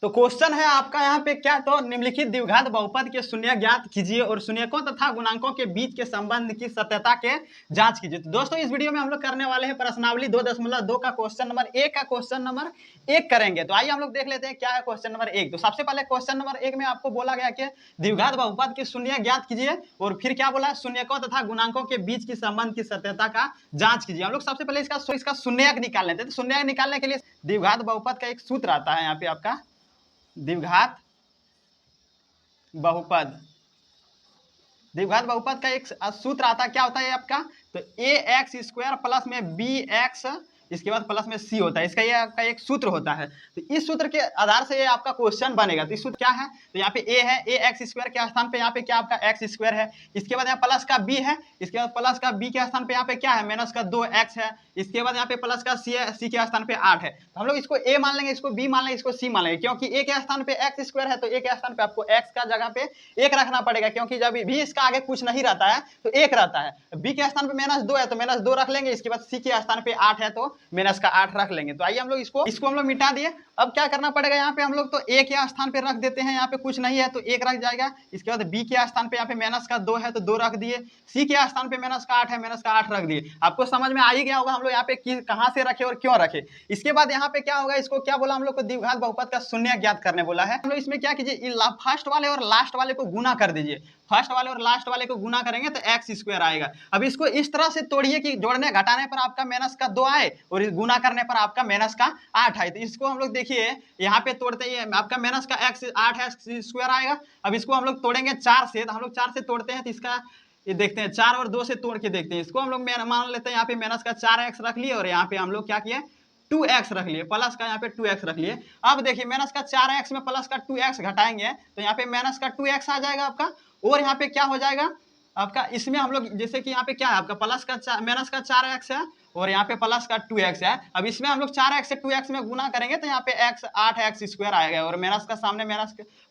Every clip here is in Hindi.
तो क्वेश्चन है आपका यहाँ पे क्या, तो निम्नलिखित द्विघात बहुपद के शून्य ज्ञात कीजिए और शून्यकों तथा गुणांकों के बीच के संबंध की सत्यता के जांच कीजिए। तो दोस्तों इस वीडियो में हम लोग करने वाले हैं प्रश्नावली 2.2 का क्वेश्चन नंबर 1 करेंगे। तो आइए हम लोग देख लेते हैं क्या है क्वेश्चन नंबर 1। तो सबसे पहले क्वेश्चन नंबर 1 में आपको बोला गया कि द्विघात बहुपद के शून्य ज्ञात कीजिए और फिर क्या बोला, शून्यकों तथा गुणांकों के बीच की संबंध की सत्यता का जांच कीजिए। हम लोग सबसे पहले इसका शून्यक निकाल लेते हैं। तो शून्यक निकालने के लिए द्विघात बहुपद का एक सूत्र आता है यहाँ पे आपका, द्विघात बहुपद का एक सूत्र आता है, क्या होता है आपका, तो ax² प्लस में bx, इसके बाद प्लस में c होता है। इसका ये आपका एक सूत्र होता है। तो इस सूत्र के आधार से ये आपका क्वेश्चन बनेगा। तो इस सूत्र क्या है, तो यहाँ पे a है, ax² के स्थान पे यहाँ पे क्या आपका x² है, इसके बाद यहाँ प्लस का b है, इसके बाद प्लस का b के स्थान पे यहाँ पे क्या है, माइनस का 2x है, इसके बाद यहाँ पे प्लस का c है, c के स्थान पे 8 है। तो हम लोग इसको a मान लेंगे, इसको b मान लेंगे, इसको c मान लेंगे, क्योंकि a के स्थान पे x² है तो a के स्थान पे आपको x का जगह पे 1 रखना पड़ेगा, क्योंकि जब भी इसका आगे कुछ नहीं रहता है तो 1 रहता है। b के स्थान पे -2 है तो -2 रख लेंगे, इसके बाद c के स्थान पे 8 है तो -8 रख लेंगे। तो आइए हम लोग इसको हम लोग मिटा दिए। अब क्या करना पड़ेगा, यहाँ पे हम लोग तो a के स्थान पे रख देते हैं, यहाँ पे कुछ नहीं है तो 1 रख जाएगा, इसके बाद b के स्थान पे यहाँ पे -2 है तो 2 रख दिए, c के स्थान पे -8 है, -8 रख दिए। आपको समझ में आ ही गया होगा हम लोग यहाँ पे कहाँ से रखे और क्यों रखे। इसके बाद यहाँ पे क्या होगा, इसको क्या बोला हम लोग को, द्विघात बहुपद का शून्य ज्ञात करने बोला है। हम लोग इसमें क्या कीजिए, फर्स्ट वाले और लास्ट वाले को गुना कर दीजिए। फर्स्ट वाले और लास्ट वाले को गुना करेंगे तो x² आएगा। अब इसको इस तरह से तोड़िए कि जोड़ने घटाने पर आपका -2 आए और गुना करने पर आपका -8 आए। तो इसको हम लोग देखिए यहाँ पे तोड़ते ही आपका -8 है, x² आएगा। अब इसको हम लोग तोड़ेंगे 4 से, तो हम लोग 4 से तोड़ते हैं तो इसका ये देखते हैं 4 और 2 से तोड़ के देखते हैं। इसको हम लोग मान लेते हैं यहाँ पे -4x रख लिए और यहाँ पे हम लोग क्या किए 2x रख लिए, प्लस का यहाँ पे 2x रख लिए। अब देखिए -4x में प्लस का 2x घटाएंगे तो यहाँ पे -2x आ जाएगा आपका, और यहाँ पे क्या हो जाएगा आपका, इसमें हम लोग जैसे कि यहाँ पे क्या है आपका -4x है और यहाँ पे प्लस का 2x है। अब इसमें हम लोग 4x से 2x में गुना करेंगे तो यहाँ पे 8x² आएगा और माइनस का सामने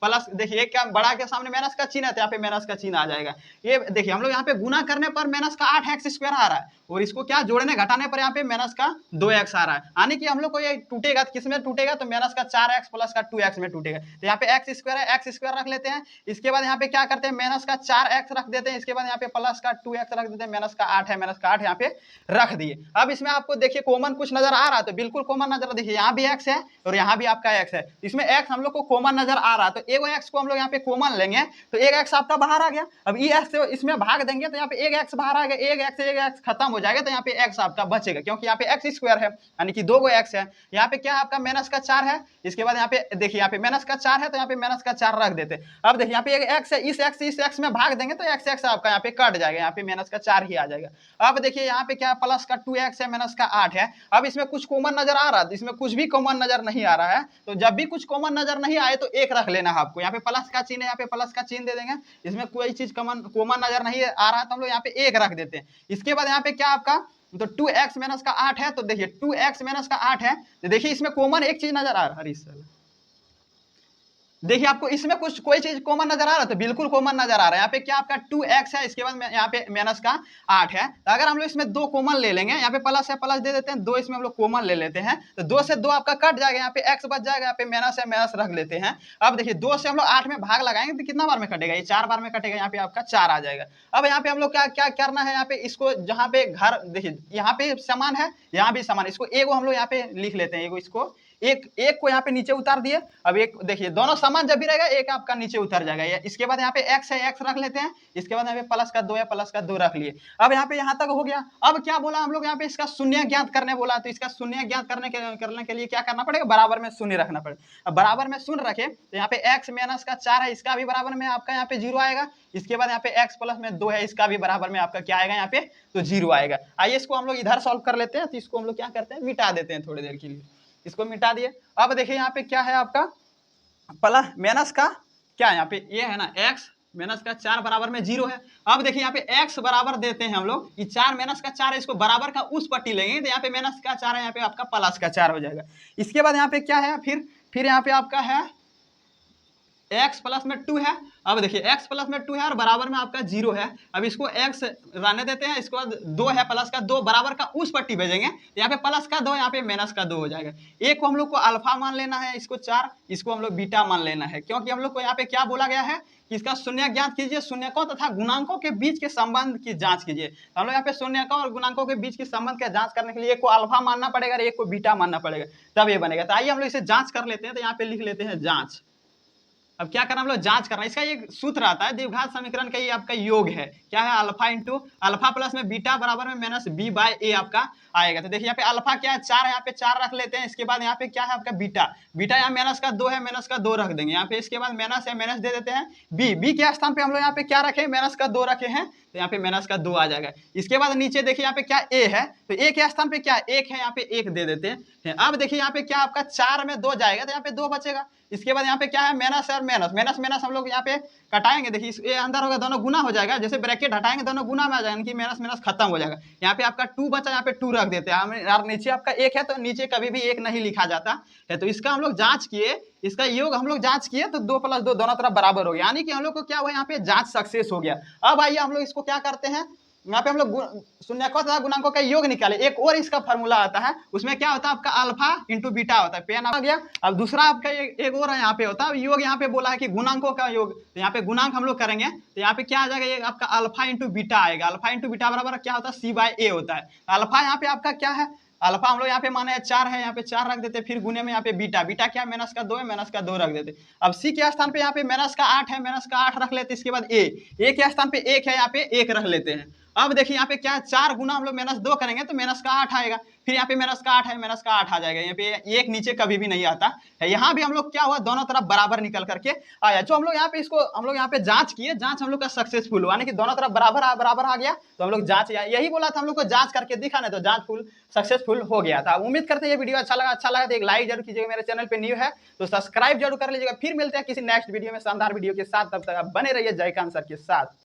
प्लस, देखिए क्या बड़ा के सामने माइनस का चिन्ह है तो यहाँ पे माइनस का चिन्ह आ जाएगा। ये देखिए हम लोग यहाँ पे गुना करने पर -8x² आ रहा है और इसको क्या जोड़ने घटाने पर यहाँ पे -2x आ रहा है, यानी कि हम लोग को ये टूटेगा किस में टूटेगा, तो -4x प्लस का 2x में टूटेगा। तो यहाँ पे x² है, x² रख लेते हैं। इसके बाद यहाँ पे क्या करते हैं, -4x रख देते हैं, इसके बाद यहाँ पे प्लस का 2x रख देते हैं, -8 है, -8 यहाँ पे रख दिए। अब इसमें आपको देखिए कॉमन कुछ नजर आ रहा है, तो बिल्कुल कॉमन नजर, देखिए यहाँ भी x है और यहाँ भी आपका x है, इसमें x हम लोग को कॉमन नजर आ रहा है, तो एगो x को हम लोग यहाँ पे कॉमन लेंगे तो एक x आपका बाहर आ गया। अब ये x से इसमें भाग देंगे तो यहाँ पे एक x बाहर आ गया, एक x खत्म हो जाएगा तो यहाँ पे x आपका बचेगा, क्योंकि यहाँ पे x² है यानी कि 2 x है। यहाँ पे क्या है आपका -4 है, इसके बाद यहाँ पे देखिए यहाँ पे -4 है तो यहाँ पे -4 रख देते। अब देखिए यहाँ पे एक x है, इस x में भाग देंगे तो x आपका यहाँ पे कट जाएगा, यहाँ पे -4 ही आ जाएगा। अब देखिए यहाँ पे क्या प्लस का 2x है, -8 है। अब इसमें कुछ कॉमन नजर आ रहा है, इसमें कुछ भी कॉमन नजर नहीं आ रहा है, तो जब भी कुछ कॉमन नजर नहीं आए तो 1 रख लेना है आपको। यहाँ पे प्लस का चिन्ह है, यहाँ पे प्लस का चिन्ह दे देंगे, इसमें कोई चीज कॉमन नजर नहीं आ रहा है तो हम लोग यहाँ पे 1 रख देते हैं। इसके बाद यहाँ पे क्या आपका, तो 2x - 8 है, तो देखिए 2x - 8 है, तो देखिए इसमें कॉमन एक चीज नजर आ रहा है, देखिए आपको इसमें कुछ कोई चीज कॉमन नजर आ रहा है, तो बिल्कुल कॉमन नजर आ रहा है। यहाँ पे क्या आपका 2x है, इसके बाद यहाँ पे -8 है, तो अगर हम लोग इसमें 2 कॉमन ले लेंगे, यहाँ पे प्लस है प्लस दे देते हैं, 2 इसमें हम लोग कॉमन ले लेते हैं, तो 2 से 2 आपका कट जाएगा, यहाँ पे x बच जाएगा, यहाँ पे माइनस है माइनस रख लेते हैं। अब देखिए 2 से हम लोग 8 में भाग लगाएंगे तो कितना बार में कटेगा, ये 4 बार में कटेगा, यहाँ पे आपका 4 आ जाएगा। अब यहाँ पे हम लोग क्या करना है, यहाँ पे इसको जहाँ पे घर देखिए यहाँ पे समान है, यहाँ भी समान, इसको एगो हम लोग यहाँ पे लिख लेते हैं, एगो इसको एक को यहाँ पे नीचे उतार दिए। अब एक देखिए दोनों समान जब भी रहेगा एक आपका नीचे उतर जाएगा। इसके बाद यहाँ पे x है, x रख लेते हैं, इसके बाद यहाँ पे प्लस का 2 है, प्लस का 2 रख लिए। अब यहाँ पे यहाँ तक हो गया। अब क्या बोला हम लोग, यहाँ पे इसका शून्य ज्ञात करने बोला, तो इसका शून्य ज्ञात करने के लिए क्या करना पड़ेगा, बराबर में शून्य रखना पड़ेगा। अब बराबर में शून्य रखे तो यहाँ पे x -4 है, इसका भी बराबर में आपका यहाँ पे 0 आएगा। इसके बाद यहाँ पे x प्लस में 2 है, इसका भी बराबर में आपका क्या आएगा, यहाँ पे तो 0 आएगा। आइए इसको हम लोग इधर सॉल्व कर लेते हैं, तो इसको हम लोग क्या करते हैं, मिटा देते हैं थोड़ी देर के लिए, इसको मिटा दिए। अब देखिए यहाँ पे क्या है आपका प्लस माइनस का क्या है, यहाँ पे ये है ना x -4 बराबर में 0 है। अब देखिए यहाँ पे x बराबर देते हैं हम लोग, ये 4 -4 है, इसको बराबर का उस पट्टी लेंगे तो यहाँ पे -4 है, यहाँ पे आपका प्लस का 4 हो जाएगा। इसके बाद यहाँ पे क्या है, फिर यहाँ पे आपका है x प्लस में 2 है। अब देखिए x प्लस में 2 है और बराबर में आपका 0 है। अब इसको x रहने देते हैं, इसके बाद 2 है प्लस का 2 बराबर का उस पट्टी भेजेंगे, यहाँ पे प्लस का 2 यहाँ पे माइनस का 2 हो जाएगा। एक को हम लोग को अल्फा मान लेना है, इसको 4, इसको हम लोग बीटा मान लेना है, क्योंकि हम लोग को यहाँ पे क्या बोला गया है कि इसका शून्य ज्ञात कीजिए, शून्यकों तथा गुणांकों के बीच के संबंध की जांच कीजिए। तो हम लोग यहाँ पे शून्यकों और गुणांकों के बीच के संबंध का जांच करने के लिए एक को अल्फा मानना पड़ेगा और एक को बीटा मानना पड़ेगा, तब ये बनेगा। तो आइए हम लोग इसे जांच कर लेते हैं। तो यहाँ पे लिख लेते हैं जांच। अब क्या करना हम लोग जांच करना है, इसका एक सूत्र आता है द्विघात समीकरण का, ये आपका योग है, क्या है अल्फा इंटू अल्फा प्लस में बीटा बराबर में माइनस बी बाय ए आपका आएगा। तो देखिए यहाँ पे अल्फा क्या है 4 है, यहाँ पे 4 रख लेते हैं। इसके बाद यहाँ पे क्या है आपका बीटा, बीटा यहाँ माइनस का 2 है, माइनस का 2 रख देंगे यहाँ पे। इसके बाद माइनस है, माइनस दे देते हैं। बी के स्थान पे हम लोग यहाँ पे क्या रखे, माइनस का 2 रखे हैं, तो यहाँ पे माइनस का 2 आ जाएगा। इसके बाद नीचे देखिए यहाँ पे क्या ए है, तो ए के स्थान पे क्या 1 है, यहाँ पे 1 दे देते हैं। अब देखिए यहाँ पे क्या आपका 4 में 2 जाएगा, तो यहाँ पे 2 बचेगा। इसके बाद यहाँ पे क्या है माइनस और माइनस, माइनस माइनस हम लोग यहाँ पे कटाएंगे। देखिए ये अंदर होगा, दोनों गुना हो जाएगा, जैसे ब्रैकेट हटाएंगे दोनों गुना में आ जाएगा, यानी माइनस माइनस खत्म हो जाएगा। यहाँ पे आपका 2 बचा, यहाँ पे 2 रख देते हैं यार। नीचे आपका 1 है, तो नीचे कभी भी 1 नहीं लिखा जाता है। तो इसका हम लोग जांच किए, इसका योग हम लोग जांच किए, तो 2 + 2 दोनों तरफ बराबर हो गया, यानी कि हम लोग को क्या हुआ यहाँ पे जांच सक्सेस हो गया। अब आइए हम लोग इसको क्या करते हैं, यहाँ पे हम लोग शून्यकों तथा गुणांकों का योग निकाले। एक और इसका फार्मूला आता है, उसमें क्या होता है आपका अल्फा इंटू बीटा होता है, पेन आ गया। अब दूसरा आपका एक और है यहाँ पे होता है योग, यहाँ पे बोला है कि गुणांकों का योग, तो यहाँ पे गुणांक हम लोग करेंगे, तो यहाँ पे क्या आ जाएगा, ये आपका अल्फा इंटू बीटा आएगा। अल्फा इंटू बीटा बराबर क्या होता है सी बाय ए होता है। अल्फा यहाँ पे आपका क्या है, अल्फा हम लोग यहाँ पे माने 4 है, यहाँ पे 4 रख देते, फिर गुने में यहाँ पे बीटा, बीटा क्या माइनस का 2 है, माइनस का 2 रख देते। अब सी के स्थान पे यहाँ पे माइनस का 8 है, माइनस का 8 रख लेते। इसके बाद ए के स्थान पे 1 है, यहाँ पे 1 रख लेते हैं। अब देखिए यहाँ पे क्या है 4 गुना हम लोग माइनस 2 करेंगे, तो माइनस का 8 आएगा। फिर यहाँ पे माइनस का 8 है, माइनस का 8 आ जाएगा। यहाँ पे 1 नीचे कभी भी नहीं आता है। यहाँ भी हम लोग क्या हुआ, दोनों तरफ बराबर निकल करके आया। जो हम लोग यहाँ पे इसको हम लोग यहाँ पे जांच किए, जांच हम लोग का सक्सेसफुल हुआ, यानी कि दोनों तरफ बराबर आ गया। तो हम लोग जांच यही बोला था हम लोग को, जांच करके दिखाना, तो जांच सक्सेसफुल हो गया था। उम्मीद करते हैं ये वीडियो अच्छा लगा तो एक लाइक जरूर कीजिएगा। मेरे चैनल पे न्यू है तो सब्सक्राइब जरूर कर लीजिएगा। फिर मिलते हैं किसी नेक्स्ट वीडियो में शानदार वीडियो के साथ, तब तक आप बने रहिए जयकांत सर के साथ।